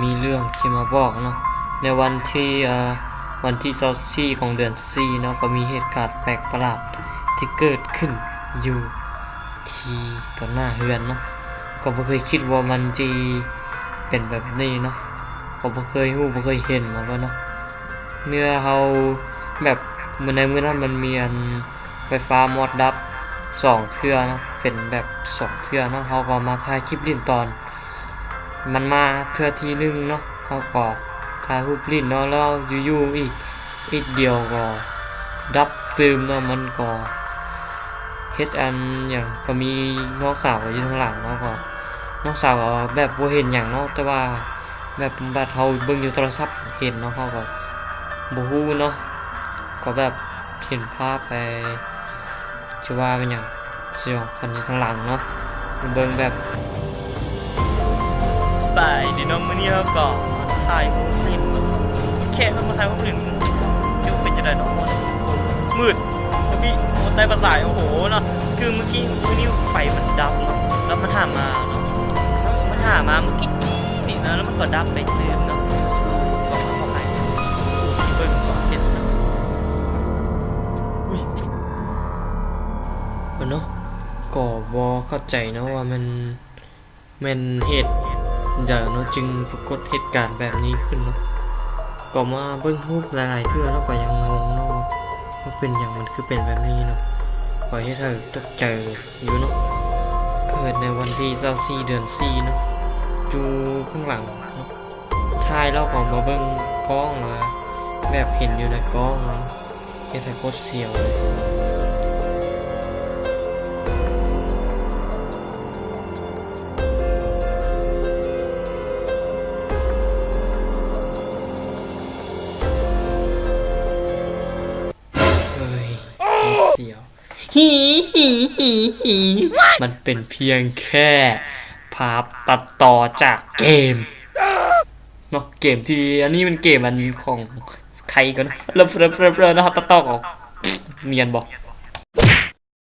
มีเรื่องที่มาบอกเนาะในวันที่24ของเดือน4เนาะก็มีเหตุการณ์แปลกประหลาดที่เกิดขึ้นอยู่ที่ต่อหน้าเฮือนเนาะก็บ่เคยคิดว่ามันจะเป็นแบบนี้เนาะก็บ่เคยรู้บ่เคยเห็นมาก่อนเนาะเนื้อเฮาแบบในมื้อนั้นมันมีอันไฟฟ้ามอดดับ2เทื่อนะเป็นแบบ2เทื่อเนาะเฮาก็มาถ่ายคลิปลิ้นตอนมันมาเทื่อที่1เนาะเฮาก็ถ่ายรูปลิ้นเนาะแล้วอยู่ๆอีกเดียวก็ดับตืมเนาะมันก็เฮ็ดอันอย่างก็มีน้องสาวอยู่ข้างหลังเนาะก็น้องสาวก็แบบบ่เห็นหยังเนาะแต่ว่าแบบบัดเฮาเบิ่งอยู่โทรศัพท์เห็นเนาะเฮาก็บ่ฮู้เนาะก็แบบเห็นภาพไปชื่อว่าเป็นหยังสยองคนอยู่ข้างหลังเนาะเบิ่งแบบสบายดีเนาะมื้อนี้เฮาก็มาถ่ายรูปลิ้นเนาะแค่มาถ่ายรูปลิ้นอยู่เป็นจังได๋เนาะมืดแล้วมีโอ้ใต้ประสาทโอ้โหเนาะคือเมื่อกี้นี้ไฟมันดับเนาะแล้วมันหามาเนาะมันหามาเมื่อกี้นี่นะแล้วมันก็ดับไปเติมเนาะก็เข้าไปเบิ่งก่อนเห็นเนาะอุ้ยเนาะก็บ่เข้าใจเนาะว่ามันเหตุใดเนาะจึงปรากฏเหตุการณ์แบบนี้ขึ้นเนาะก็มาเบิ่งรูปหลายๆเทื่อแล้วก็ยังงงเนาะว่าเป็นหยังมันคือเป็นแบบนี้เนาะปล่อยให้เธอตกใจอยู่เนาะเกิดในวันที่24เดือน4เนาะอยู่ข้างหลังเนาะชายเราก็มาเบิ่งกล้องแล้วแบบเห็นอยู่ในกล้องเนาะเฮ็ดให้โคตรเสียวเลยเสียวฮีมันเป็นเพียงแค่ภาพตัดต่อจากเกมเนาะเกมที่อันนี้มันเกมอันของใครกันนะเริ่มนะครับตัดต่อออกเนียนบอก